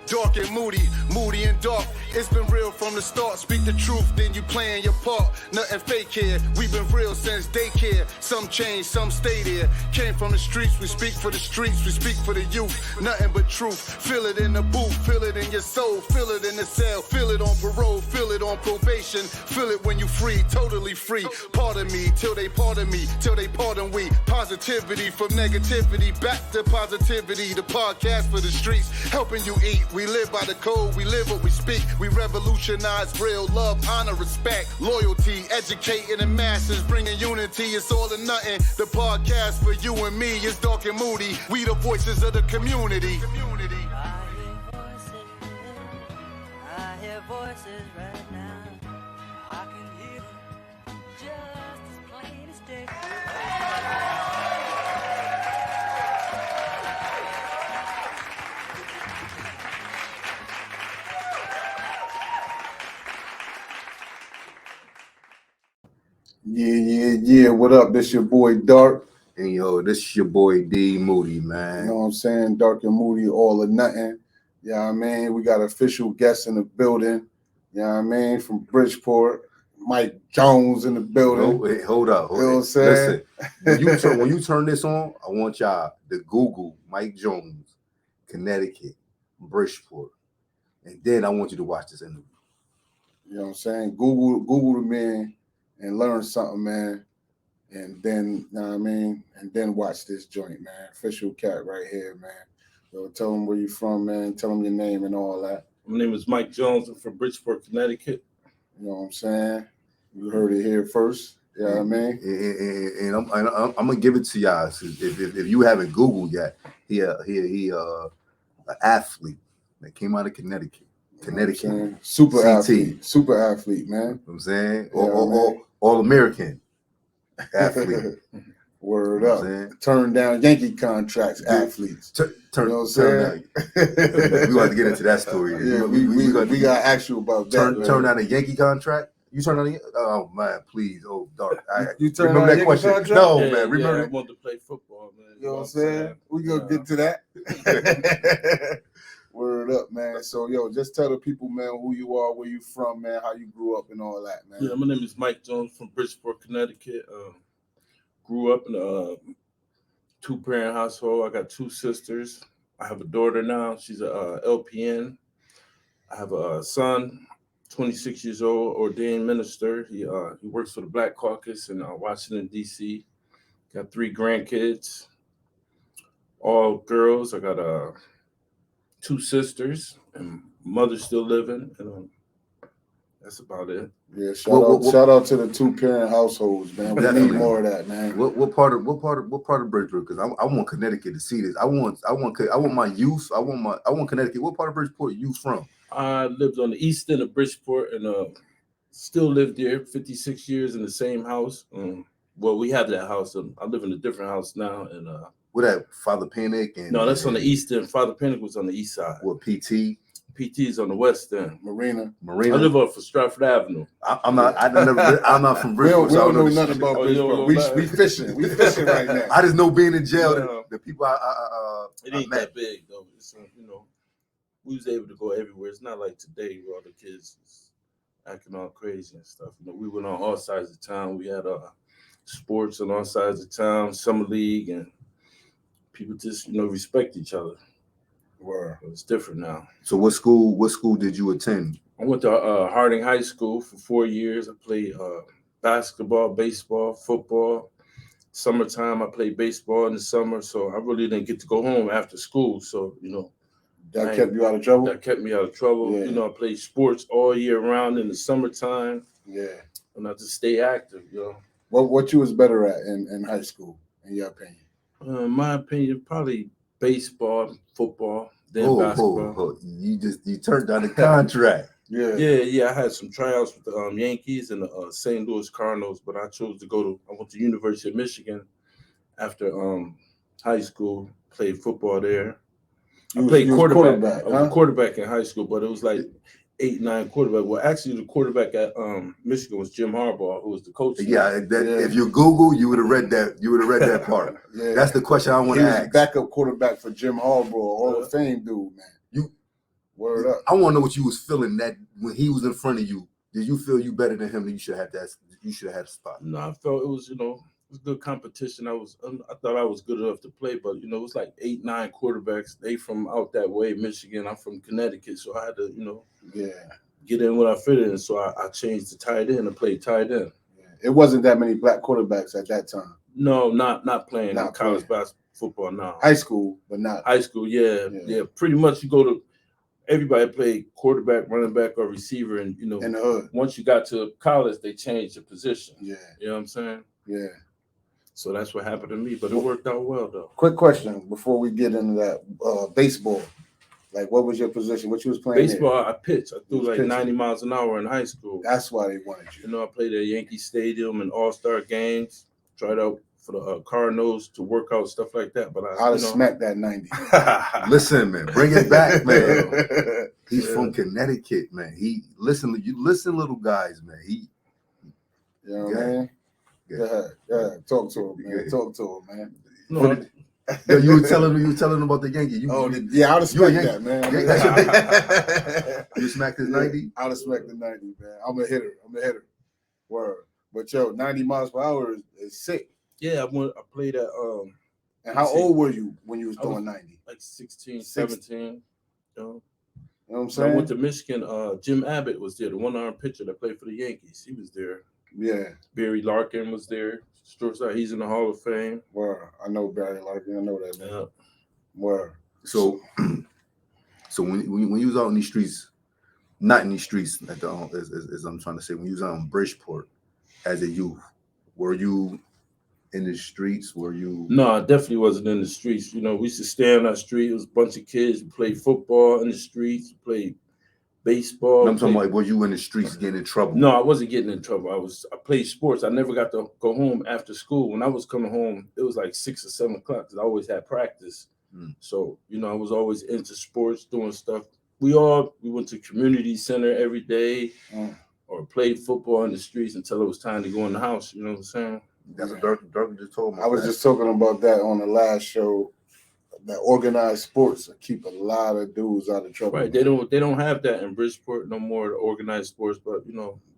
Darc and Moody, Moody and Darc. It's been real from the start. Speak the truth, then you playing your part. Nothing fake here. We've been real since daycare. Some change, some stay there. Came from the streets, we speak for the streets, we speak for the youth. Nothing but truth. Feel it in the booth, feel it in your soul, feel it in the cell, feel it on parole, feel it on probation, feel it when you free, totally free. Pardon me, till they pardon me, till they pardon we. Positivity from negativity, back to positivity. The podcast for the streets, helping you eat. We live by the code, we live what we speak. We revolutionize real love, honor, respect, loyalty, educating the masses, bringing unity. It's all or nothing. The podcast for you and me is Darc and Moody. We the voices of the community. I hear voices right now. I can hear them just as plain as day. Yeah. What up? This your boy Darc. And yo, this is your boy D Moody, man. You know what I'm saying? Darc and Moody, all or nothing. You know what I mean? We got official guests in the building. You know what I mean? From Bridgeport, Mike Jones in the building. Oh, wait, hold up. You know what I'm saying? Listen, when you turn this on, I want y'all to Google Mike Jones, Connecticut, Bridgeport. And then I want you to watch this interview. You know what I'm saying? Google the man and learn something, man. And then, you know what I mean? And then watch this joint, man. Official cat right here, man. So tell them where you from, man. Tell them your name and all that. My name is Mike Jones. I'm from Bridgeport, Connecticut. You know what I'm saying? You heard it here first. You know what I mean? And I'm gonna give it to y'all. So if you haven't Googled yet, he an athlete that came out of Connecticut. Super CT. athlete, man. You know what I'm saying? Yeah, all American athlete. Word You know up. what I'm saying? Turn down Yankee contracts, athletes. Turn You know what I'm saying? We got to get into that story. Yeah, we got to ask you about that. Turn down a Yankee contract. You turn on oh man, please, oh Darc. You turn remember down that a question? Yankee No, contract? man. Remember I that? wanted to play football, man. You know what I'm saying? We gonna get to that. Word up, man. So yo, just tell the people, man, who you are, where you from, man, how you grew up and all that, man. Yeah, my name is Mike Jones from Bridgeport, Connecticut. Grew up in a two-parent household. I got two sisters. I have a daughter now. She's a LPN. I have a son, 26 years old, ordained minister. He works for the Black Caucus in Washington, D.C. Got 3 grandkids, all girls. I got 2 sisters, and mother's still living. And that's about it. Yeah, shout out to the two-parent households, man. We Definitely. need more of that, man. What part of Bridgeport? Because I want Connecticut to see this. I want my youth. I want Connecticut. What part of Bridgeport you from? I lived on the east end of Bridgeport and still lived there 56 years in the same house. Well, we have that house. I live in a different house now. And What that Father Panic and no, that's on the east end. Father Panic was on the east side. What PT? PT is on the west end. Marina. I live off of Stratford Avenue. I'm not from We Bridgeport. don't know so nothing about Oh, you don't Bridgeport. know We fishing. We fishing right now. I just know being in jail. Yeah. The people It ain't met. that big though. It's, we was able to go everywhere. It's not like today where all the kids is acting all crazy and stuff. We went on all sides of town. We had sports on all sides of town, summer league, and people just respect each other. Word. It's different now. So what school did you attend? I went to Harding High School for 4 years. I played basketball, baseball, football. Summertime, I played baseball in the summer, so I really didn't get to go home after school. So, That kept you out of trouble? that kept me out of trouble. Yeah. I played sports all year round in the summertime, Yeah. and I just stay active, What you was better at in high school, in your opinion? In my opinion, probably baseball, football, then basketball. You turned down the contract. Yeah. Yeah. I had some tryouts with the Yankees and the St. Louis Cardinals, but I chose to I went to University of Michigan after high school, played football there. I played quarterback. I was a quarterback in high school, but it was like 8, 9 quarterback. Well, actually, the quarterback at Michigan was Jim Harbaugh, who was the coach. Yeah, if you Google, you would have read that. You would have read that part. Yeah. That's the question I want to ask. He was backup quarterback for Jim Harbaugh, Hall of Fame dude, man. Word up. I want to know what you was feeling that when he was in front of you. Did you feel you better than him? And you should have that. You should have had a spot. No, I felt it was, it was good competition. I thought I was good enough to play, but it was like 8, 9 quarterbacks. They from out that way, Michigan. I'm from Connecticut, so I had to, get in when I fit in. So I changed to tight end and played tight end. Yeah. It wasn't that many black quarterbacks at that time. No, not playing in college basketball football now. High school, but not high school. Yeah. Pretty much you go to. Everybody played quarterback, running back, or receiver, and in the hood. Once you got to college, they changed the position. Yeah, you know what I'm saying. Yeah. So that's what happened to me, but it worked out well though. Quick question before we get into that: baseball. Like, what was your position? What you was playing? Baseball, I pitched. I threw like 90 miles an hour in high school. That's why they wanted you. I played at Yankee Stadium and All-Star games. Tried out for the Cardinals to work out stuff like that. But I'd have smacked that 90. Listen, man, bring it back, man. He's from Connecticut, man. You listen, little guys, man. You know what I mean? Yeah. Talk to him, man. Talk to him, man. No, Yo, you were telling him about the Yankee. I would have smacked that, man. You smacked his 90? I would have smacked the 90, man. I'm a hitter. Word. But 90 miles per hour is sick. Yeah, I played at And how old were you when you was throwing 90? Like 16, 17. You know what I'm saying? I went to Michigan. Jim Abbott was there, the one-arm pitcher that played for the Yankees. He was there. Yeah. Barry Larkin was there. He's in the Hall of Fame. Well, I know Barry Larkin. I know that, man. Yeah. Well, so when you was out in these streets, not in these streets, as I'm trying to say, when you was out in Bridgeport as a youth, were you in the streets? Were you? No, I definitely wasn't in the streets. We used to stay on our street. It was a bunch of kids. We played football in the streets. We played baseball. I'm talking about, were you in the streets getting in trouble? No, I wasn't getting in trouble. I played sports. I never got to go home after school. When I was coming home, it was like 6 or 7 o'clock because I always had practice. So, I was always into sports, doing stuff. We went to community center every day or played football in the streets until it was time to go in the house. You know what I'm saying? That's what Darc just told me. I was just talking about that on the last show. That organized sports keep a lot of dudes out of trouble. Right. They don't have that in Bridgeport no more, the organized sports, but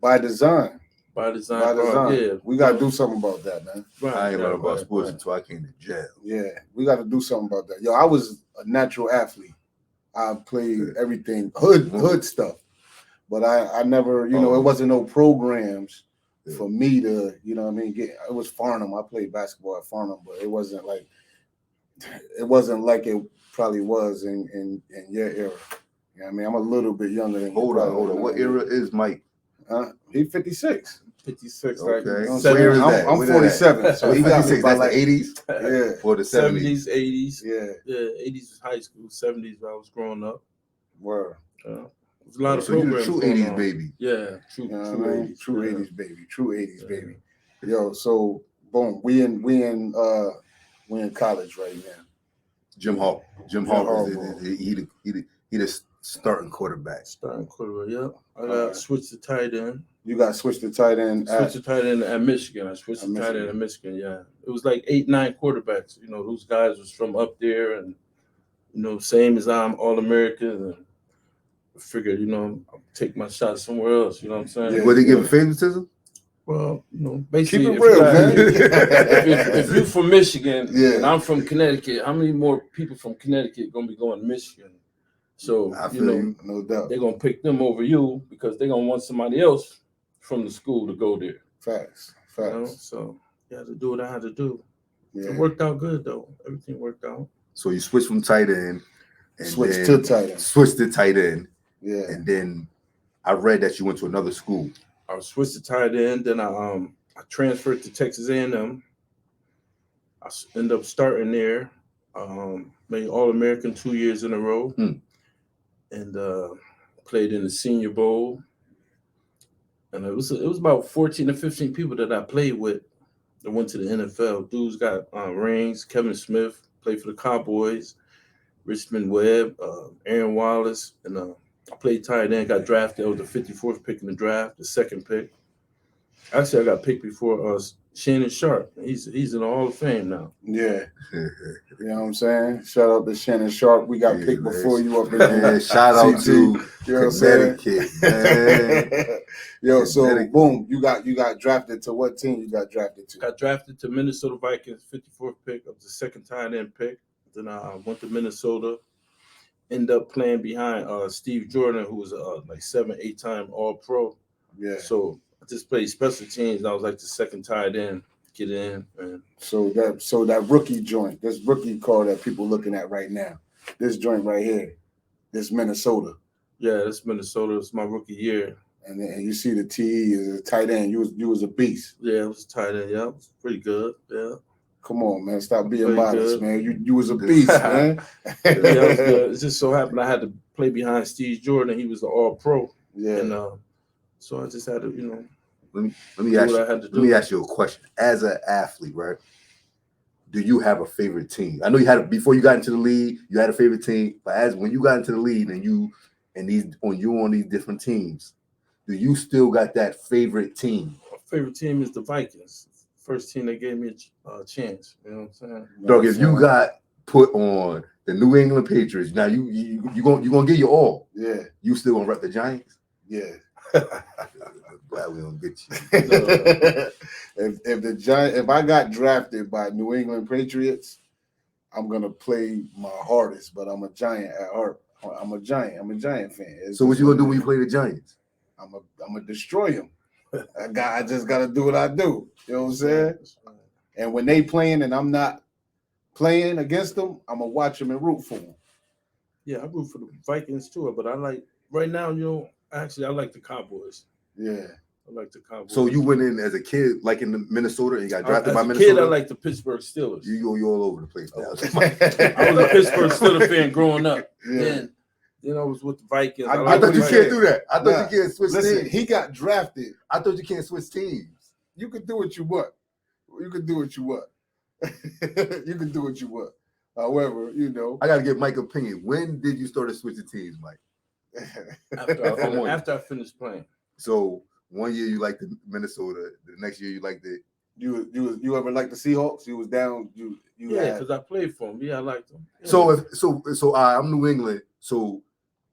by design. By design. Yeah. We gotta do something about that, man. Right, I ain't learned about sports until I came to jail. Yeah, we gotta do something about that. Yo, I was a natural athlete. I played everything, hood stuff. But I never, it wasn't no programs for me to, it was Farnham. I played basketball at Farnham, but it wasn't like it probably was in your era. You know what I mean? I'm a little bit younger than you. Hold on. What era is Mike? He's 56. 56. Okay. I'm 47. So he got me by like the 80s? Yeah. Or the 70s, 80s. Yeah. Yeah, 80s was high school. 70s when I was growing up. Word. There was a lot of so you're programs. True 80s baby. Yeah. True 80s. True 80s baby. True 80s baby. Yo, so boom, we in college right now. Jim Hall he the starting quarterback. Yeah. I got switched to tight end. You got switched to tight end. Switched to tight end at Michigan. I switched to tight end at Michigan. Yeah, it was like 8, 9 quarterbacks. Those guys was from up there, and same as I'm All-American. And I figured, I'll take my shot somewhere else. You know what I'm saying? Yeah. Were they giving favoritism? Well, basically, keep it real, man. if you're from Michigan and I'm from Connecticut, how many more people from Connecticut gonna be going to Michigan? So I feel no doubt they're gonna pick them over you because they're gonna want somebody else from the school to go there. Facts. So you had to do what I had to do. Yeah. It worked out good though. Everything worked out. So you switched from tight end and switched to tight end. Yeah. And then I read that you went to another school. I switched to tight end. Then I transferred to Texas A&M. I ended up starting there. Made All-American 2 years in a row. And played in the Senior Bowl. And it was about 14 or 15 people that I played with that went to the NFL. Dudes got rings. Kevin Smith played for the Cowboys. Richmond Webb, Aaron Wallace, and I played tight end, got drafted. I was the 54th pick in the draft, the second pick. Actually, I got picked before Shannon Sharp. He's in the Hall of Fame now. Yeah. You know what I'm saying? Shout out to Shannon Sharp. We got picked before you up in there. Man, shout out to You know what I'm saying? Connecticut, man. Yo, so Connecticut. boom, you got drafted to what team you got drafted to? Got drafted to Minnesota Vikings, 54th pick. I was the second tight end pick. Then I went to Minnesota. Ended up playing behind Steve Jordan, who was like 7-8 time All Pro. Yeah. So I just played special teams. And I was like the second tight end. Get in, man. So that rookie joint, this rookie card that people looking at right now, this joint right here, this Minnesota. Yeah, that's Minnesota. It's my rookie year. And you see the TE is a tight end. You was a beast. Yeah, it was tight end. Yeah, it was pretty good. Yeah. Come on, man. Stop being Pretty modest, good. man. You was a beast, man. Yeah, it was good. It just so happened I had to play behind Steve Jordan. He was the All Pro. Yeah. And so I just had to, you know, Let me ask what you. I had to Let do. me ask you a question. As an athlete, right? Do you have a favorite team? I know you had before you got into the league. You had a favorite team, but as when you got into the league and you on these different teams, do you still got that favorite team? My favorite team is the Vikings. First team that gave me a chance. You know what I'm saying? Dog, if you got put on the New England Patriots, now you gonna get your all. Yeah. You still gonna rep the Giants? Yeah. Glad we don't get you. If I got drafted by New England Patriots, I'm gonna play my hardest, but I'm a Giant at heart. I'm a Giant fan. It's So what just you gonna do when you play the Giants? I'm gonna destroy them. I just gotta do what I do. You know what I'm saying? And when they playing and I'm not playing against them, I'm gonna watch them and root for them. Yeah, I root for the Vikings too, but I like right now, you know, actually I like the Cowboys. Yeah. I like the Cowboys. So you went in as a kid, like in the Minnesota, and you got drafted by as a Minnesota. kid, I like the Pittsburgh Steelers. You all over the place now. I was a Pittsburgh Steelers fan growing up. Yeah. Then I was with the Vikings. I I thought you can't do that. I thought Nah, you can't switch Listen, teams. he got drafted. I thought you can't switch teams. You can do what you want. You can do what you want. You can do what you want. However, you know. I gotta get Mike's opinion. When did you start to switch the teams, Mike? After I finished playing. So 1 year you liked the Minnesota, the next year you liked the. You ever like the Seahawks? You was down. You Yeah, had, because I played for them. Yeah, I liked them. Yeah. So I'm New England. So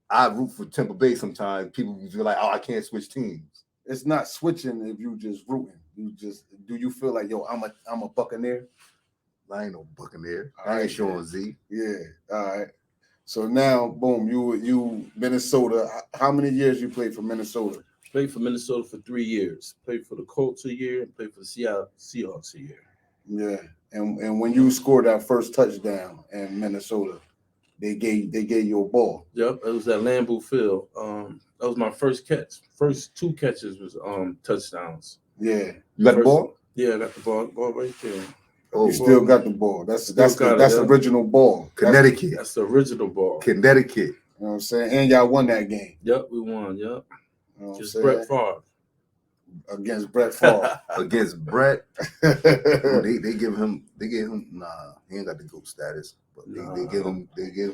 I root for Tampa Bay sometimes. People feel like, oh, I can't switch teams. it's not switching if you just rooting. Do you feel like, yo, I'm a Buccaneer? I ain't no Buccaneer. All I ain't right, Sean man. Z. Yeah. All right. So now, boom, you Minnesota. How many years you played for Minnesota? Played for Minnesota for 3 years. Played for the Colts a year. And played for the Seattle Seahawks a year. Yeah. And when you scored that first touchdown in Minnesota, they gave you a ball. Yep, it was at Lambeau Field. That was my first catch. First 2 catches was touchdowns. Yeah. You got the ball? Yeah, I got the ball right there. Oh, You still got the ball. That's got it, the yeah. original ball. Connecticut. That's the original ball. Connecticut. You know what I'm saying? And y'all won that game. Yep, we won. Yep, You know what I'm just saying? Brett Favre. Against Brett Favre. Against Brett. They gave him nah, he ain't got the GOAT status. But they give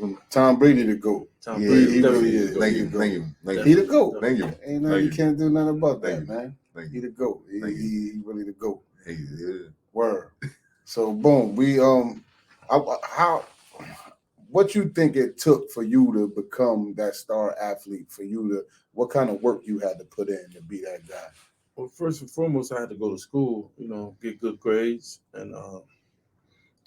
him Tom Brady to go. Tom Yeah, Brady he definitely really is. was thank good. you. He the GOAT. Thank you. Ain't nothing Thank you you. can't do nothing about that, Thank you. man. Thank He you. the GOAT. Thank you. He really the GOAT. Hey, yeah. Word. So boom, we what you think it took for you to become that star athlete? What kind of work you had to put in to be that guy? Well, first and foremost, I had to go to school, get good grades and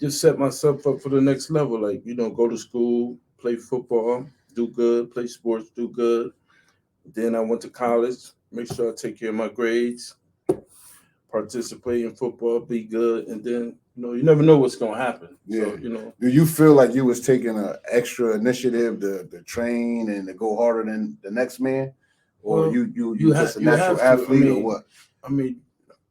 just set myself up for the next level. Like, go to school, play football, do good, play sports, do good. Then I went to college, make sure I take care of my grades, participate in football, be good. And then, you never know what's going to happen. Yeah. So, Do you feel like you was taking an extra initiative to train and to go harder than the next man? Or Well, you just a you have natural to. athlete or what? I mean,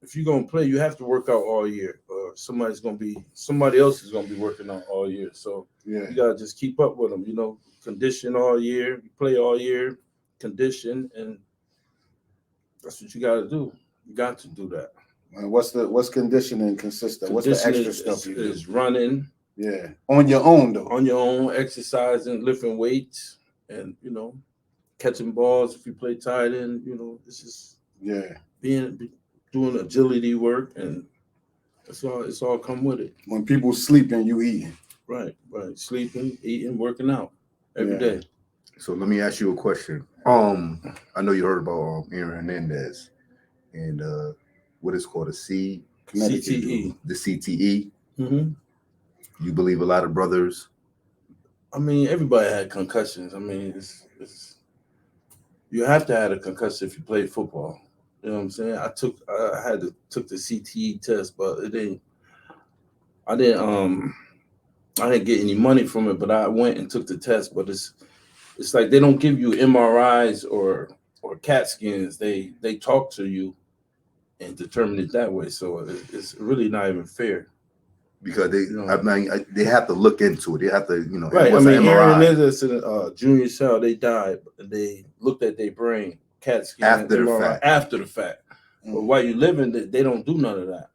if you're going to play, you have to work out all year. Or somebody else is going to be working out all year. So Yeah. you got to just keep up with them, condition all year, you play all year, condition, and that's what you got to do. You got to do that. And what's conditioning consist of? What's the extra Conditioning stuff you do? is running Yeah. On your own though. on your own, exercising, lifting weights, and, catching balls if you play tight end. It's just doing agility work, and it's all come with it. When people sleeping, you eating. Right. Sleeping, eating, working out every day. So let me ask you a question. I know you heard about Aaron Hernandez and what is called a CTE. The CTE. Mm-hmm. You believe a lot of brothers? I mean, everybody had concussions. I mean, it's you have to have a concussion if you play football. You know what I'm saying? I took the CTE test, but I didn't get any money from it, but I went and took the test. But it's like they don't give you MRIs or CAT scans. They talk to you and determine it that way. So it's really not even fair. Because they have to look into it. They have to, Right. I mean, Aaron Hernandez and Junior Seau, they died, but they looked at their brain, CAT scan, after the fact. But while you living, they don't do none of that.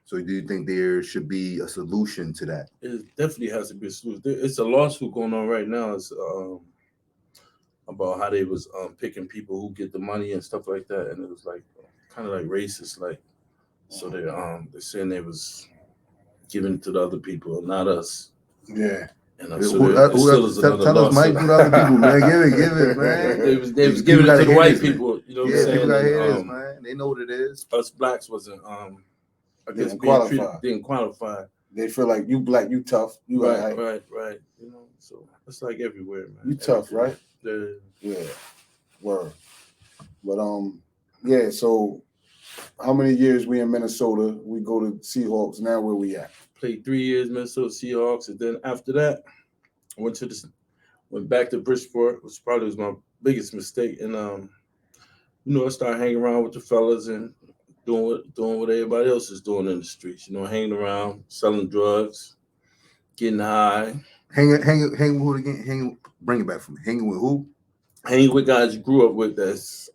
So do you think there should be a solution to that? It definitely has to be a solution. It's a lawsuit going on right now. It's about how they was picking people who get the money and stuff like that, and it was like kind of like racist, like. So they're saying they was giving it to the other people, not us. Yeah. And tell us, Mike, who the other people, man. Give it, man. They was giving it to the white people. You know what I'm saying? People gotta hear this, man. They know what it is. Us blacks wasn't didn't qualify. Didn't qualify. They feel like you black, you tough. You right. So it's like everywhere, man. You tough, right? Yeah. Word. But yeah. So, how many years we in Minnesota? We go to Seahawks. Now where we at? Played 3 years Minnesota Seahawks, and then after that, I went back to Bridgeport, which probably was my biggest mistake. And I started hanging around with the fellas and doing what everybody else is doing in the streets. Hanging around, selling drugs, getting high. Hanging with who again? Bring it back for me. Hanging with who? Hanging with guys you grew up with that's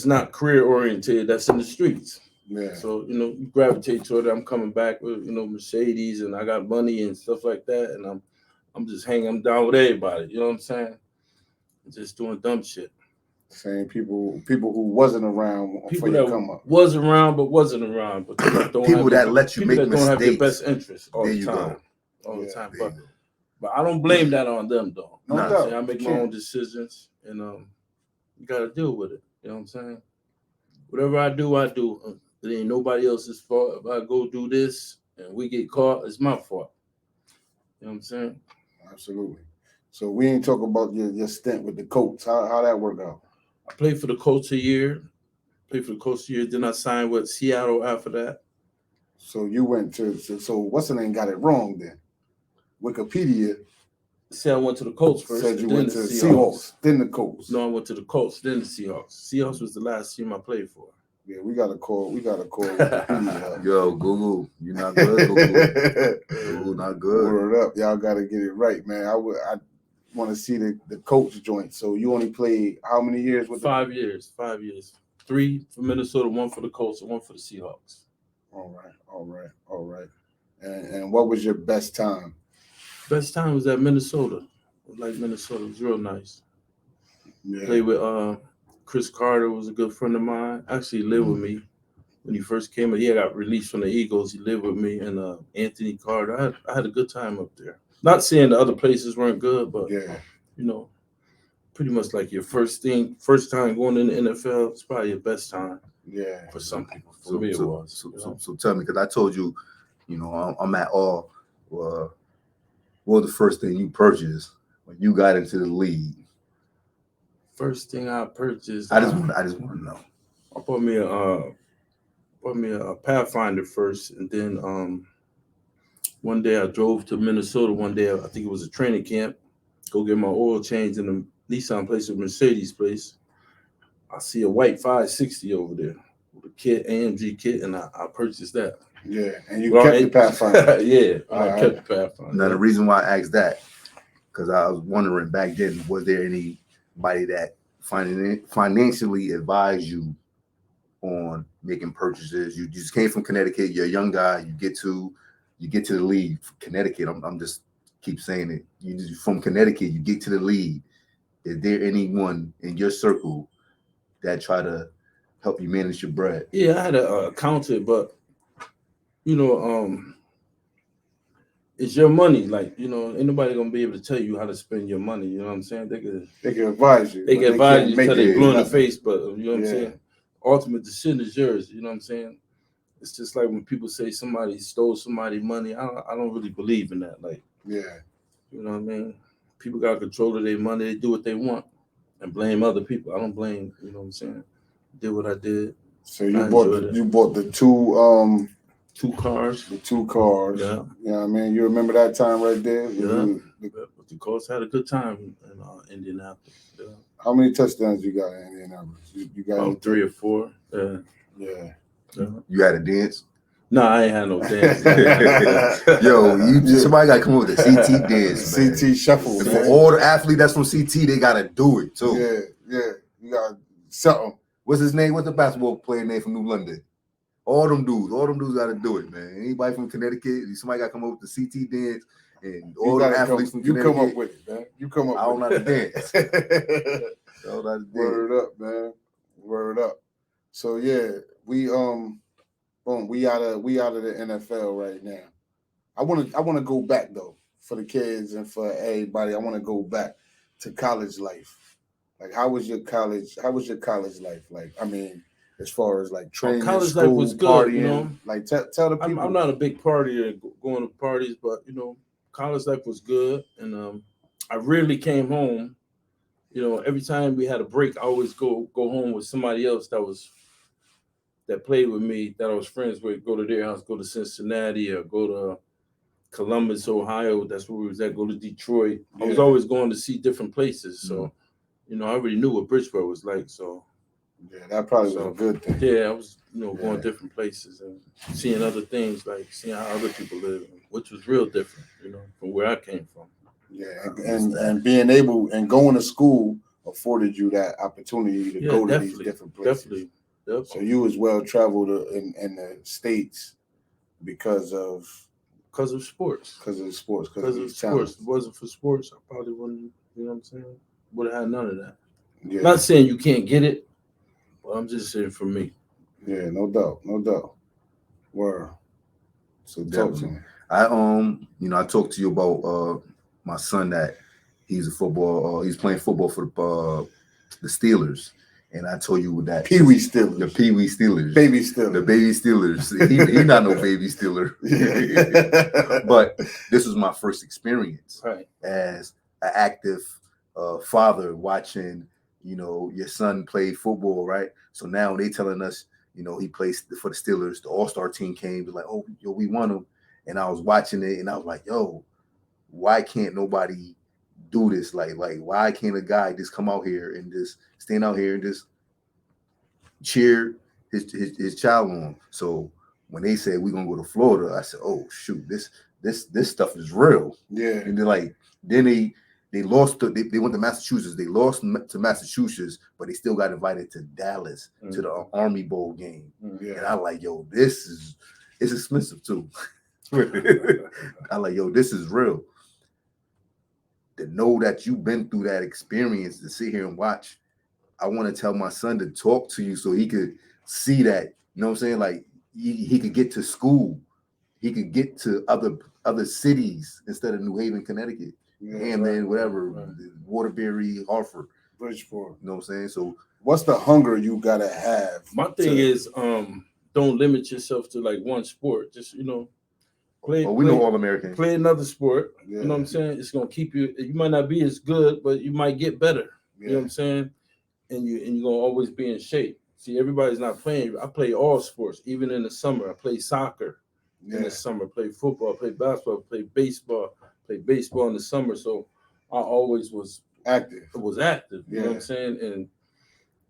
not career oriented. That's in the streets. Yeah. So you gravitate toward it. I'm coming back with Mercedes, and I got money and stuff like that, and I'm just hanging down with everybody. You know what I'm saying? Just doing dumb shit. Same people who wasn't around before you come up. Was around, but wasn't around. But people that let you make mistakes. Don't have your best interest all the time. All the time. But I don't blame that on them though. No doubt. I make my own decisions, and you got to deal with it. You know what I'm saying? Whatever I do, I do. It ain't nobody else's fault. If I go do this and we get caught, it's my fault. You know what I'm saying? Absolutely. So we ain't talk about your stint with the Colts. How that worked out? I played for the Colts a year. Then I signed with Seattle after that. So you went so what's the name got it wrong then? Wikipedia said I went to the Colts first. Said you went to the Seahawks, then the Colts. No, I went to the Colts, then the Seahawks. Seahawks was the last team I played for. Yeah, we got to call Wikipedia. Yo, Google, you not good. Google not good. Word up, y'all got to get it right, man. I want to see the Colts joint. So you only played how many years with 5 years? 5 years. 3 for Minnesota, 1 for the Colts, and 1 for the Seahawks. All right. And what was your best time? Best time was at Minnesota. I like Minnesota. It was real nice. Yeah. Played with Chris Carter, was a good friend of mine. Actually lived with me when he first came. He got released from the Eagles. He lived with me, and Anthony Carter. I had a good time up there. Not saying the other places weren't good, but pretty much like your first time going in the NFL, it's probably your best time. Yeah. For some people. For me, it was. So tell me, because I told you, I'm at all. What was the first thing you purchased when you got into the league? First thing I purchased. I just want to know. I bought me a Pathfinder first, and then one day I drove to Minnesota. One day I think it was a training camp. Go get my oil change in the Nissan place or Mercedes place. I see a white 560 over there with a kit, AMG kit, and I purchased that. Yeah, and you kept the Pathfinder. Yeah, I kept the Pathfinder. Now, the reason why I asked that, because I was wondering back then, was there anybody that financially advised you on making purchases? You just came from Connecticut. You're a young guy. You get to the league. Connecticut. I'm just keep saying it. You from Connecticut. You get to the league. Is there anyone in your circle that try to help you manage your bread? Yeah, I had a accountant, but you know, it's your money. Like, you know, ain't nobody gonna be able to tell you how to spend your money. You know what I'm saying? They can advise you. They but can advise can't you make until they it blue in the nothing. face, but you know what I'm saying? Ultimate decision is yours. You know what I'm saying? It's just like when people say somebody stole somebody's money. I don't really believe in that. Like, Yeah. you know what I mean? People got control of their money. They do what they want and blame other people. I don't blame. You know what I'm saying? Did what I did. So you bought the two cars. The 2 cars. Yeah. You know what I mean? You remember that time right there? Yeah. But the Colts had a good time in Indianapolis. Yeah. How many touchdowns you got in Indianapolis? You got about 3 or 4. Yeah. Yeah. You had a dance? No, I ain't had no dance. Yo, somebody got to come up with a CT dance, man. CT shuffle. For all the athletes that's from CT, they got to do it, too. Yeah. You got something. What's his name? What's the basketball player name from New London? All them dudes got to do it, man. Anybody from Connecticut, somebody got to come up with the CT dance, and all the athletes from Connecticut. You come up with it, man. You come up with it. I don't know how to dance. I don't know how to dance. Word up, man. Word up. So yeah, we out of the NFL right now. I wanna go back though for the kids and for everybody. I want to go back to college life. Like, how was your college life? Like, I mean, as far as like training, college school, life was good, partying, you know. Like, tell the people. I'm not a big partier going to parties, but you know, college life was good, and I rarely came home. You know, every time we had a break, I always go home with somebody else that played with me, that I was friends with. Go to their house, go to Cincinnati, or go to Columbus, Ohio. That's where we was at. Go to Detroit. I was always going to see different places, so you know, I already knew what Bridgeport was like. So yeah, that probably was a good thing. Yeah, I was, you know, going different places and seeing other things, like seeing how other people live, which was real different, you know, from where I came from. Yeah, and being able and going to school afforded you that opportunity to go to these different places. Definitely. So you was well traveled in the States because of sports. Because of sports. If it wasn't for sports, I probably wouldn't, you know what I'm saying? Would have had none of that. Yeah. Not saying you can't get it, but I'm just saying for me. Yeah, no doubt. Word. So talk to me. I talked to you about my son that he's playing football for the Steelers. And I told you that Pee Wee Steelers. The Pee Wee Steelers. Baby Steelers. The baby Steelers. He not no baby Steeler. But this was my first experience as an active father watching, you know, your son play football, right? So now they telling us, you know, he plays for the Steelers. The All-Star team came, they're like, oh, yo, we won him. And I was watching it and I was like, yo, why can't nobody do this? Like why can't a guy just come out here and just stand out here and just cheer his child on? So when they said we're gonna go to Florida, I said, oh shoot, this stuff is real. Yeah. And then they lost they went to Massachusetts. They lost to Massachusetts, but they still got invited to Dallas to the Army Bowl game. Yeah. And I'm like, yo, it's expensive too. I'm like, yo, this is real. To know that you've been through that experience, to sit here and watch, I want to tell my son to talk to you so he could see that, you know what I'm saying? Like he could get to school, he could get to other cities instead of New Haven, Connecticut, Hamden, whatever, Waterbury, Hartford, Bridgeport. You know what I'm saying? So what's the hunger you gotta have? My thing is, don't limit yourself to like one sport. Just, you know, play All-American. Play another sport. You know what I'm saying? It's gonna keep you. You might not be as good, but you might get better. You know what I'm saying? And you're gonna always be in shape. See, everybody's not playing. I play all sports, even in the summer. I play soccer in the summer. Play football. Play basketball. Play baseball. Play baseball in the summer. So I always was active. You know what I'm saying? And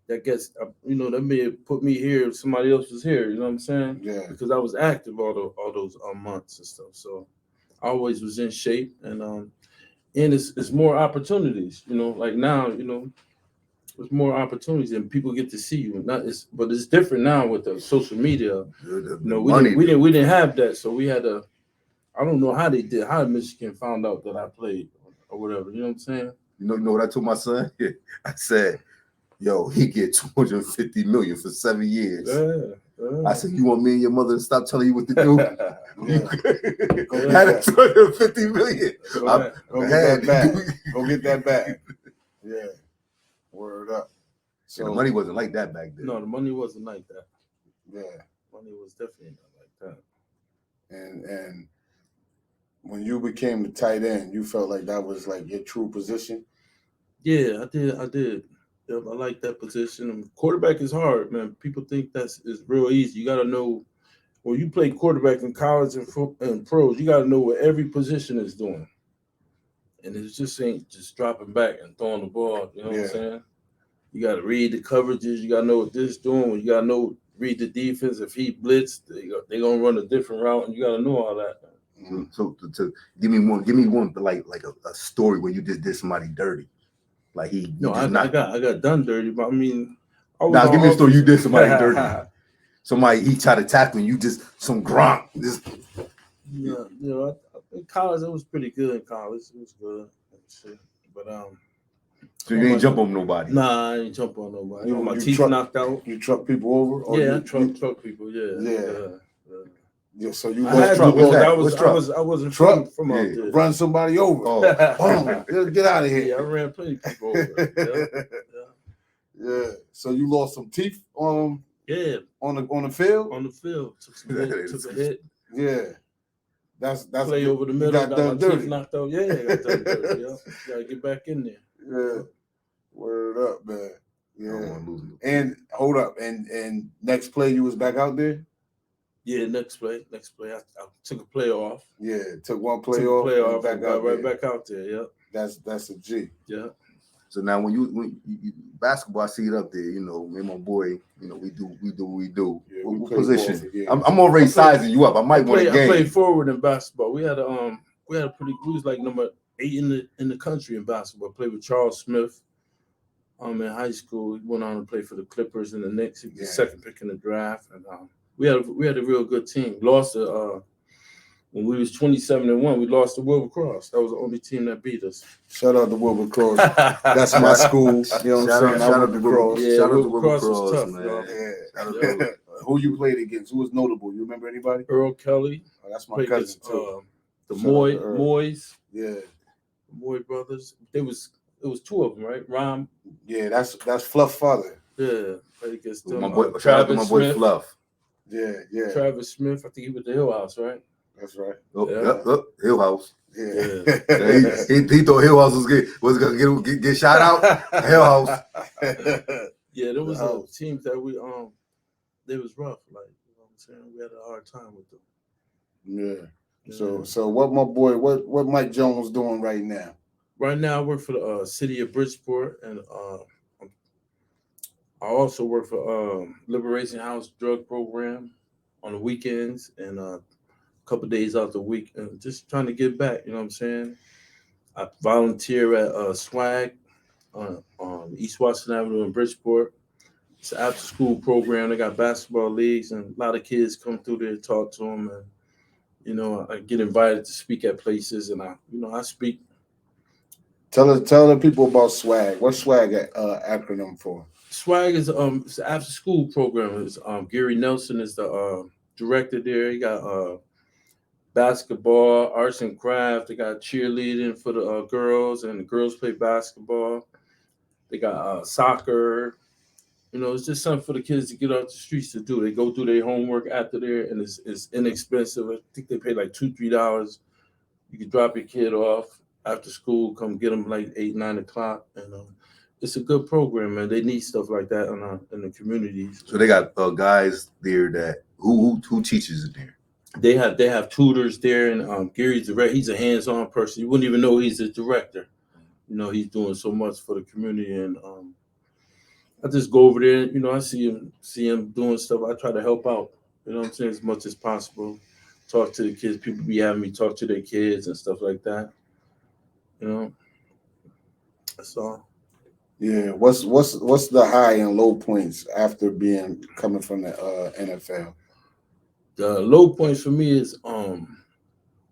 that gets, you know, that may have put me here if somebody else was here, you know what I'm saying? Yeah. Because I was active all those months and stuff. So I always was in shape, and it's more opportunities, you know, like now, you know, there's more opportunities and people get to see you. But it's different now with the social media. You know, we didn't have that. So we had I don't know how Michigan found out that I played or whatever, you know what I'm saying? You know what I told my son? I said, yo, he get 250 million for 7 years. I said, you want me and your mother to stop telling you what to do? Go Had get that. 250 million. Go get that back. Go get that back. Yeah. Word up. So the money wasn't like that back then. No, the money wasn't like that. Yeah. Money was definitely not like that. And when you became the tight end, you felt like that was like your true position? Yeah, I did. Yep, I like that position. And quarterback is hard, man. People think it's real easy. You got to know when you play quarterback in college and pros, you got to know what every position is doing. And it just ain't just dropping back and throwing the ball. You know what I'm saying? You got to read the coverages. You got to know what this is doing. You got to read the defense. If he blitzed, they're going to run a different route, and you got to know all that. So to give me one like a story where you just did somebody dirty. Like I got done dirty, but I mean, give me a story you did somebody dirty. Somebody he tried to tackle you, just some Gronk. Yeah, in college it was pretty good. In college it was good, but So you ain't jump on nobody? Nah, I ain't jump on nobody. My teeth knocked out. You truck people over? Or I truck people. Yeah, so you I wasn't from out there. Run somebody over. Get out of here. Yeah, I ran plenty of people over. Yeah. So you lost some teeth on the field? On the field. Took a hit. Yeah. That's play over the middle, got my dirty. teeth knocked out. Yeah, I got done dirty. Gotta get back in there. Yeah. Word up, man. Yeah. And hold up. And next play you was back out there? Yeah, next play. I took a play off. Yeah, took one play off. Back out there. Yeah. That's a G. Yeah. So now when you basketball, I see it up there. You know, me and my boy. You know, we do what we do. Yeah, what position? I'm already sizing you up. I might win a game. I played forward in basketball. We had we was like number 8 in the country in basketball. I played with Charles Smith. In high school, he went on to play for the Clippers and the Knicks. He was the second pick in the draft, and we had a real good team. Lost when we was 27-1, we lost to Wilbur Cross. That was the only team that beat us. Shout out to Wilbur Cross. That's my school. You know what I'm saying? Shout out to Cross. Yeah, shout out to Wilbur Cross Cross, was tough, man. Yeah. Who you played against? Who was notable? You remember anybody? Earl Kelly. Oh, that's my cousin too. The Moys. Yeah. The Moy brothers. It was 2 of them, right? Rom. Yeah, that's Fluff father. Yeah. Played against them. My boy, shout out to my boy Smith. Fluff. Yeah. Travis Smith. I think he was the Hill House, right? That's right. Hill House. Yeah. He thought Hill House was gonna get shot out. Hill House. Yeah, there was teams that they was rough. Like, you know what I'm saying? We had a hard time with them. Yeah. So what Mike Jones doing right now? Right now I work for the city of Bridgeport, and I also work for Liberation House Drug Program on the weekends and a couple of days out the week, and just trying to give back. You know what I'm saying? I volunteer at Swag on East Washington Avenue in Bridgeport. It's an after-school program. They got basketball leagues, and a lot of kids come through there to talk to them, and you know, I get invited to speak at places, and I speak. Tell the people about Swag. What's Swag acronym for? Swag is it's an after-school program. It's Gary Nelson is the director there. He got basketball, arts and craft. They got cheerleading for the girls, and the girls play basketball. They got soccer. You know, it's just something for the kids to get off the streets to do. They go do their homework after there, and it's inexpensive. I think they pay like $2-3. You can drop your kid off after school, come get them like 8-9 o'clock, and it's a good program, man. They need stuff like that in the communities. So they got guys there that who teaches it there. They have tutors there, and Gary's direct. He's a hands-on person. You wouldn't even know he's a director. You know, he's doing so much for the community, and I just go over there. You know, I see him doing stuff. I try to help out. You know what I'm saying, as much as possible. Talk to the kids. People be having me talk to their kids and stuff like that. You know, that's all. Yeah. What's the high and low points after coming from the NFL? The low points for me is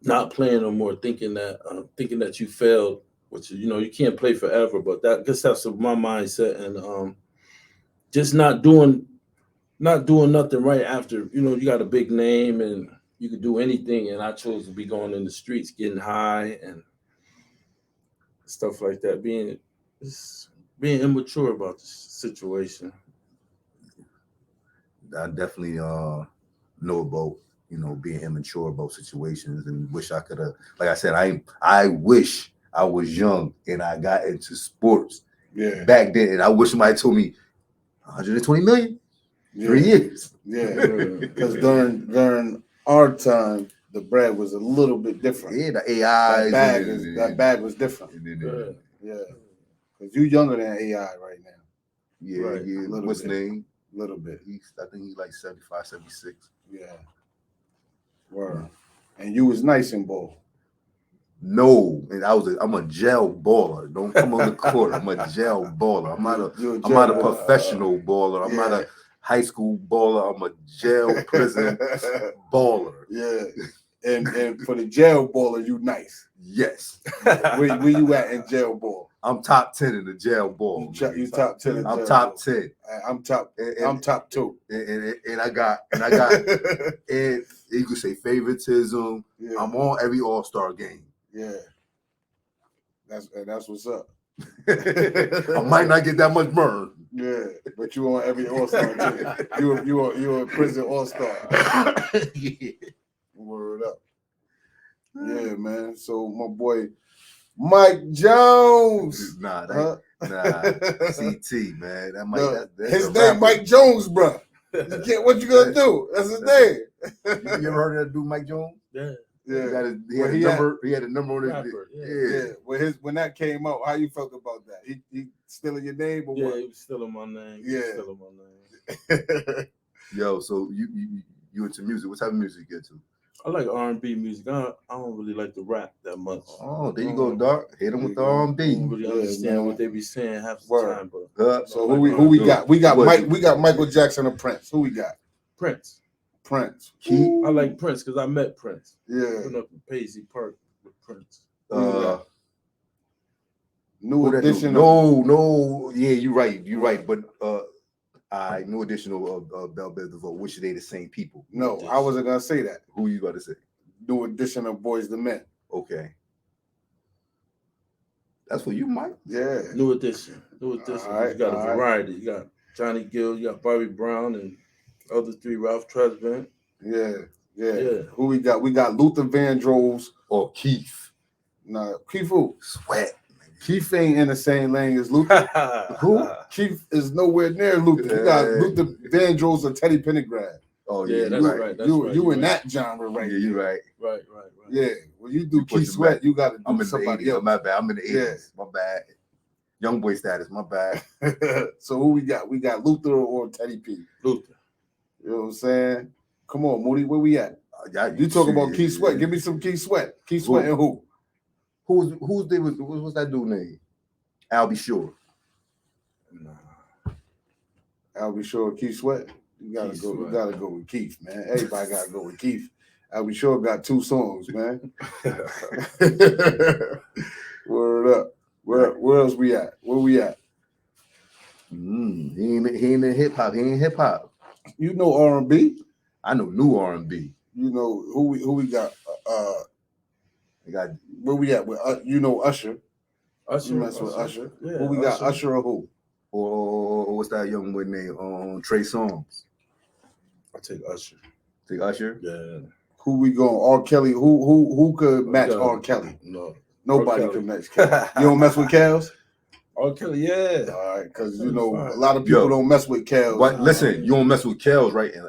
not playing no more, thinking that you failed which you can't play forever, but that I guess that's my mindset, and just not doing nothing right after. You got a big name and you could do anything, and I chose to be going in the streets, getting high and stuff like that, being immature about the situation. I definitely know about being immature about situations, and wish I could have. Like I said, I wish I was young and I got into sports back then, and I wish somebody told me 120 million 3 years. Yeah, because during our time, the bread was a little bit different. Yeah, the AI. That bag was different. Yeah, because you're younger than AI right now. Yeah, Right. yeah. Little What's his bit. name? Little bit. I think he's like 75, 76. Yeah. Word. And you was nice in ball. No, and I'm a jail baller. Don't come on the court. I'm a jail baller. I'm not a professional baller. I'm not a high school baller. I'm a jail prison baller. Yeah. And for the jail baller, you nice. Yes. Where you at in jail ball? I'm top 10 in the jail ball. You top 10 in I'm jail top ball. 10. I'm top 2. And I got and you could say favoritism. Yeah. I'm on every All-Star game. Yeah. That's what's up. I might not get that much burn. Yeah, but you on every All-Star team. You a prison All-Star. Yeah. Word up. Yeah, man. So my boy Mike Jones. Nah, CT, man. That might that's his a name rapper. Mike Jones, bro. What you gonna do? That's his name. You ever heard of that dude, Mike Jones? Yeah. Yeah. He had a number on his Rapper, Yeah. When that came out, how you felt about that? He stealing your name or Yeah, what? he was stealing my name. Yo, so you into music? What type of music you get to? I like R&B music. I don't really like the rap that much. Oh, there you go, Darc. Hit him with the R&B. I don't really understand what they be saying half the time. But So who we got? We got Mike. We got Michael Jackson and Prince. Who we got? Prince. I I like Prince because I met Prince. Yeah. Went up in Paisley Park with Prince. New edition. No. Yeah, you're right. But new edition of Bell Biv DeVoe. Which they the same people? No, I wasn't gonna say that. Who you about to say? New edition of Boys the Men. Okay. That's for you, Mike. Yeah. New edition. All right, you got a variety. You got Johnny Gill, you got Bobby Brown, and other 3, Ralph Tresvant. Yeah. Who we got? We got Luther Vandross or Keith. Nah, Keith who? Sweat. Keith ain't in the same lane as Luther. Who? Keith is nowhere near Luther. You got Luther Vandross or Teddy Pendergrass. Oh yeah, that's right. You in that genre right? Yeah, you're right. Right. Yeah. When you do Keith Sweat, you got to do somebody else. My bad. I'm in the 80s. My bad. Young boy status. My bad. So who we got? We got Luther or Teddy P. Luther. You know what I'm saying? Come on, Moody. Where we at? You talk about Keith Sweat. Give me some Keith Sweat. Keith Sweat and who? Who's that dude name? I'll be sure. Nah. I'll be sure. Keith Sweat. You gotta go. You gotta go with Keith, man. Everybody gotta go with Keith. I'll be sure got 2 songs, man. Word up. Where else we at? Where we at? He ain't in hip hop. He ain't hip hop. You know R&B. I know new R&B. You know who we got? We got where we at with you know Usher. You mess with Usher. Yeah, who we got? Usher or who? Or what's that young boy name? Trey Songz. I take Usher. Take Usher. Yeah. Who we going? R. Kelly. Who could match R. Kelly? No. Nobody can match Kelly. You don't mess with Kels? R. Kelly, yeah. All right, because you know a lot of people don't mess with Kels. But listen, you don't mess with Kels, right? And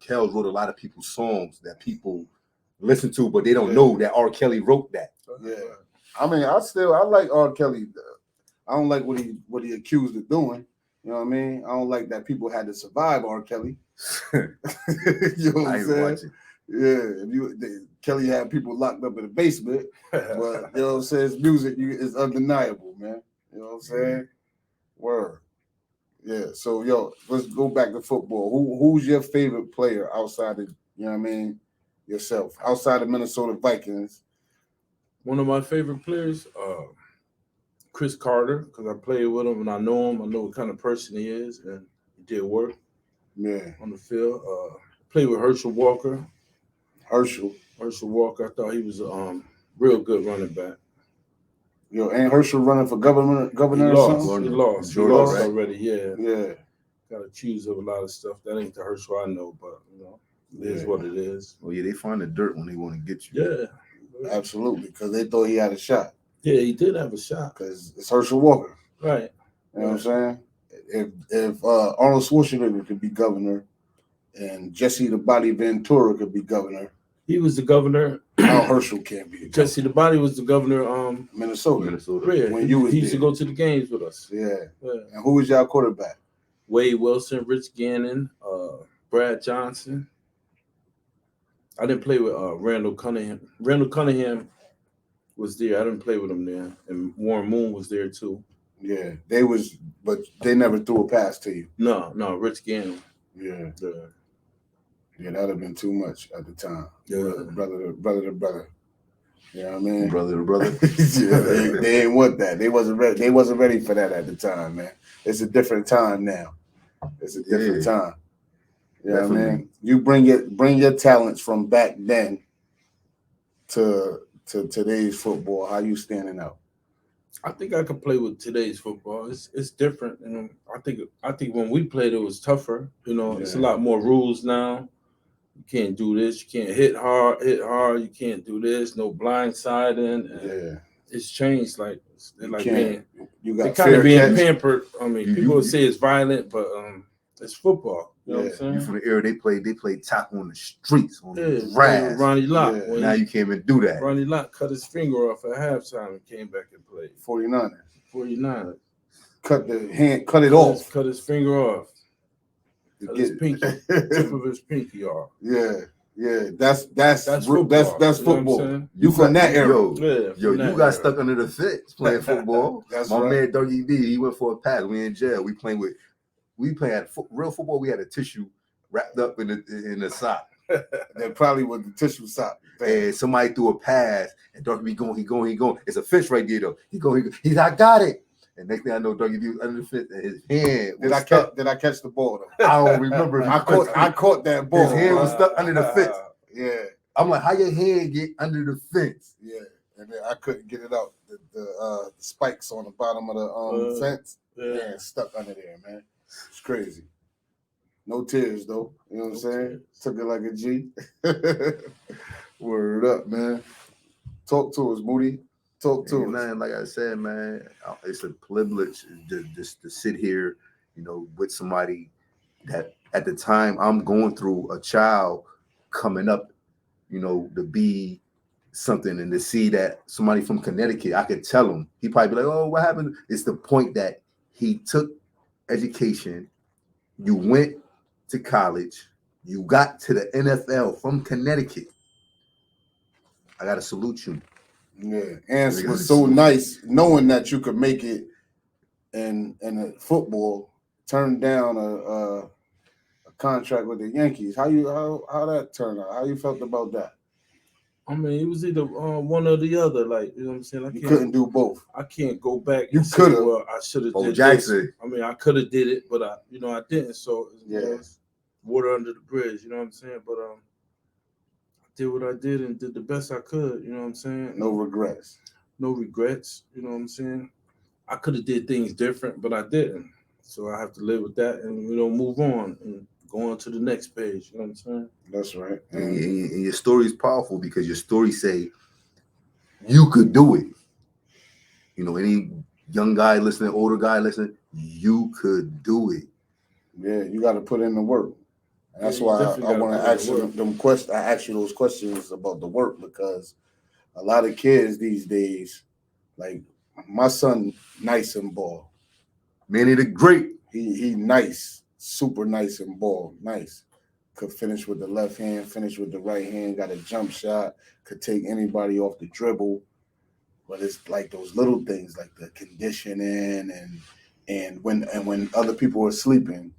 Kels wrote a lot of people's songs that people listen to, but they don't know that R. Kelly wrote that. Yeah. I mean, I like R. Kelly. I don't like what he accused of doing. You know what I mean? I don't like that people had to survive R. Kelly. You know what I'm saying? Yeah, Kelly had people locked up in the basement, but you know what I'm saying? His music is undeniable, man. You know what I'm saying? Word. Yeah. So let's go back to football. Who's your favorite player outside of, you know what I mean, yourself, outside of Minnesota Vikings? One of my favorite players, Chris Carter, because I played with him and I know him. I know what kind of person he is, and he did work Yeah. on the field. Played with Herschel Walker. Herschel. Herschel Walker, I thought he was a real good running back. Yo, ain't Herschel running for governor He or lost. something? He lost. Georgia, He lost right? already. Yeah. Yeah. Got accused of a lot of stuff. That ain't the Herschel I know, but it is Yeah. what it is. Well, yeah, they find the dirt when they want to get you. Yeah. Absolutely, because they thought he had a shot. Yeah, he did have a shot. Because it's Herschel Walker. Right. You know what I'm saying? If Arnold Schwarzenegger could be governor and Jesse the Body Ventura could be governor, He was the governor. Al Herschel can't be the governor. Jesse the Body was the governor. Minnesota. Yeah, When you was he used to there. go to the games with us. Yeah. Yeah. And who was y'all quarterback? Wade Wilson, Rich Gannon, Brad Johnson. I didn't play with Randall Cunningham. Randall Cunningham was there. I didn't play with him there. And Warren Moon was there too. Yeah, but they never threw a pass to you. No, Rich Gannon. Yeah. Yeah. Yeah, that'd have been too much at the time. Yeah. Brother to brother. You know what I mean? Brother to brother. Yeah, they ain't want that. They wasn't ready. They wasn't ready for that at the time, man. It's a different time now. It's a different time. You know what I mean? You bring your talents from back then to today's football. How you standing out? I think I could play with today's football. It's different. I think when we played it was tougher. It's a lot more rules now. You can't do this. You can't hit hard. You can't do this. No blindsiding. It's changed. Like they're like being, you got kind of being catch. pampered. I mean, people would say it's violent, but it's football. You know what I'm saying? You from the era they played tackle on the streets, on the With grass. Ronnie Lott. Yeah. Now you can't even do that. Ronnie Lott cut his finger off at halftime and came back and played. 49ers. 49ers. Cut it off. Cut his finger off. Cut his pinky. Tip of his pinky off. Yeah. That's football. That's You know what I'm football. saying? You from that era. Yo, you got era. stuck under the fence playing football. That's My right. man Dougie D, he went for a pass. We in jail. We playing real football. We had a tissue wrapped up in the sock. That probably was the tissue sock. And somebody threw a pass, and Dougie be going. He going. It's a fence right there though. He's I got it. And next thing I know, Dougie D was under the fence, and his hand was stuck. Did I catch the ball though? I don't remember. I caught that ball. His hand was stuck under the fence. Yeah. I'm like, how your hand get under the fence? Yeah. And then I couldn't get it out. The spikes on the bottom of the fence. Yeah, stuck under there, man. It's crazy. No tears though. You know what I'm saying? Tears. Took it like a G. Word up, man. Talk to us, Moody. Talk to us. Man, like I said, man, it's a privilege just to sit here, with somebody that at the time I'm going through, a child coming up, to be something, and to see that somebody from Connecticut, I could tell him, he probably be like, oh, what happened? It's the point that he took education, you went to college, you got to the NFL from Connecticut. I gotta salute you. Yeah, and it was so nice knowing that you could make it in a football, turn down a contract with the Yankees. How that turned out? How you felt about that? I mean, it was either one or the other. Like, you know what I'm saying? You couldn't do both. I can't go back. You and say, could have. well, I should have Bo did Jackson. this. I mean, I could have did it, but I didn't. So it's water under the bridge. You know what I'm saying? But I did what I did and did the best I could. You know what I'm saying? No regrets. No regrets. You know what I'm saying? I could have did things different, but I didn't. So I have to live with that and move on and go on to the next page. You know what I'm saying? That's right. And your story is powerful because your story say you could do it. Any young guy listening, older guy listening, you could do it. Yeah, you got to put in the work. And that's Yeah, why you I definitely want gotta to put ask in the you them questions. I ask you those questions about the work because a lot of kids these days, like my son, nice and ball. Manny the Great. He nice, super nice and ball, nice. Could finish with the left hand, finish with the right hand. Got a jump shot. Could take anybody off the dribble. But it's like those little things, like the conditioning and when other people are sleeping,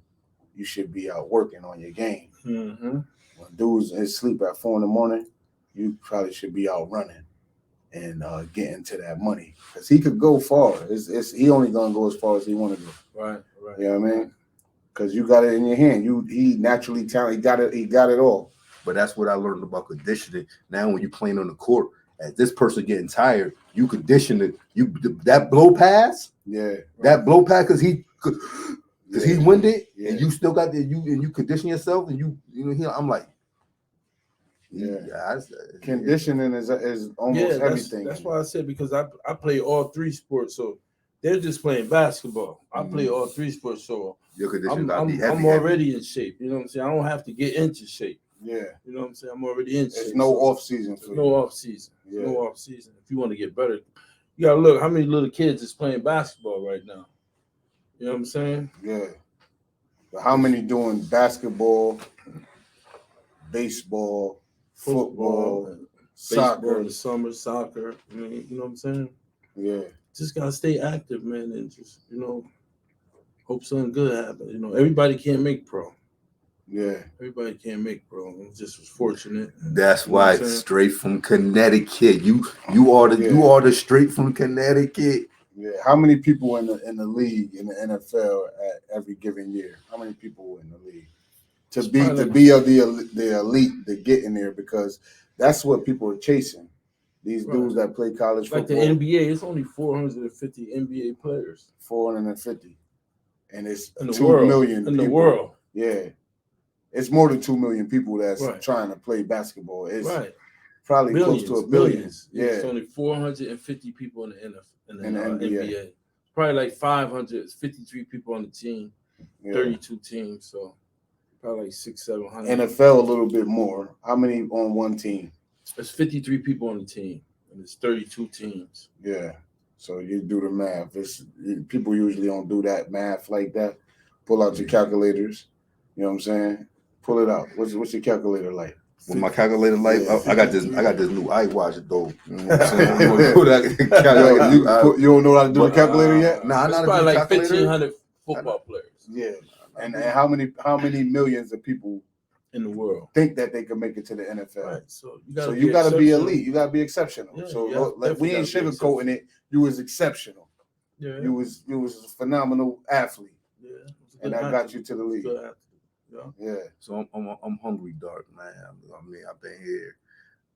you should be out working on your game. Mm-hmm. When dudes is sleep at 4 a.m, you probably should be out running. and get into that money because he could go far. He only gonna go as far as he want to go. Right. You know what I mean? Because you got it in your hand. He naturally talented. He got it all. But that's what I learned about conditioning. Now, when you playing on the court, as this person getting tired, you condition it. That blow pass, that blow pass because he winded, and you still got you condition yourself, and you know I'm like, conditioning is almost everything. That's why I said because I play all three sports, so they're just playing basketball. I play all three sports, so your conditioning I'm already in shape. You know what I'm saying? I don't have to get into shape. Yeah, you know what I'm saying? I'm already in shape. There's no off season for you. No off season. No off season. If you want to get better, you gotta look how many little kids is playing basketball right now. You know what I'm saying? Yeah. But how many doing basketball, baseball, football, soccer baseball in the summer, soccer? I mean, you know what I'm saying? Yeah. Just gotta stay active, man, and just hope something good happens. Everybody can't make pro. Yeah, everybody can't make pro. I just was fortunate. That's why straight from Connecticut. You are the straight from Connecticut. Yeah. How many people in the league in the NFL at every given year? How many people in the league to be the elite to get in there? Because that's what people are chasing. These dudes that play college football. Like the NBA, it's only 450 NBA players. 450, and it's in the 2 world. million in people. The world. Yeah. It's more than 2 million people that's trying to play basketball. It's probably close to a billion. Yeah, it's only 450 people in the NBA. Probably like 553 people on the team, 32 teams. So probably like 600-700. NFL a little bit more. How many on one team? There's 53 people on the team, and it's 32 teams. Yeah. So you do the math. People usually don't do that math like that. Pull out your calculators. You know what I'm saying? Pull it out. What's your calculator like? With my calculator like, I got this new iWatch though. You know what I'm saying? You don't know how to do the calculator yet? Nah, it's probably like 1,500 football players. Yeah. And how many millions of people in the world think that they can make it to the NFL? Right. So you got to be elite. You got to be exceptional. Yeah, so we ain't sugarcoating it. You was exceptional. Yeah. You was a phenomenal athlete. Yeah. And that got you to the league. Yeah. So I'm hungry, Darc, man. I mean, I've been here,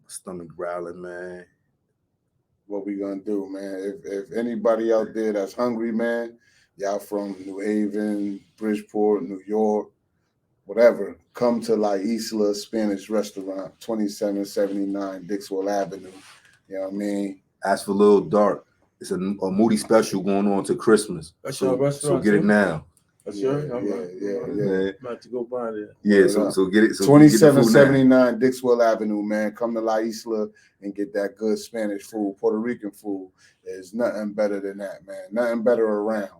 my stomach growling, man. What we gonna do, man? If anybody out there that's hungry, man, y'all from New Haven, Bridgeport, New York, whatever, come to La Isla Spanish Restaurant, 2779 Dixwell Avenue. You know what I mean? Ask for Lil Darc. It's a Moody special going on to Christmas. That's your restaurant. So get it now. That's yeah. I'm about to go buy it. Yeah, so get it. So 2779 Dixwell Avenue, man. Come to La Isla and get that good Spanish food, Puerto Rican food. There's nothing better than that, man. Nothing better around.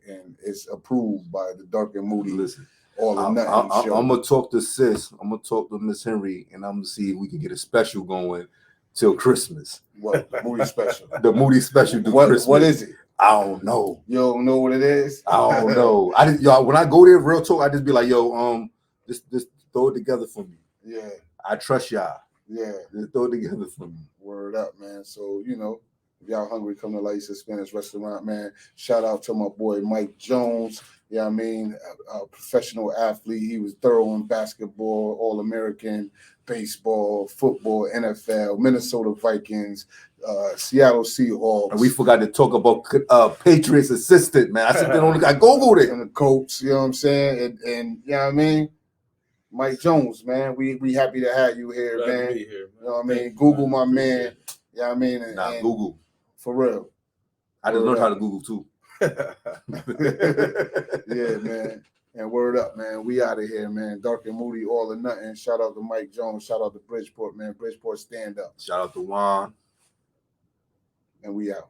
And it's approved by the Darc and Moody. Listen, I'm gonna talk to Sis. I'm gonna talk to Miss Henry, and I'm gonna see if we can get a special going till Christmas. What Moody special? The Moody special to Christmas. What is it? I don't know. You don't know what it is? I don't know. Y'all, when I go there, real talk, I just be like, yo, just throw it together for me. Yeah. I trust y'all. Yeah. Just throw it together for me. Word up, man. So, if y'all hungry, come to La Isla Spanish Restaurant, man. Shout out to my boy Mike Jones. You know what I mean? A professional athlete. He was thorough in basketball, All-American, baseball, football, NFL, Minnesota Vikings, Seattle Seahawks. And we forgot to talk about Patriots assistant, man. I said, I Googled it. And the coach, you know what I'm saying? And you know what I mean? Mike Jones, man. We happy to have you here, man. You know what I mean? Google my man. You know what I mean? And Google. For real. I just learned how to Google too. Yeah, man. And word up, man. We out of here, man. Darc and Moody, all or nothing. Shout out to Mike Jones. Shout out to Bridgeport, man. Bridgeport, stand up. Shout out to Juan. And we out.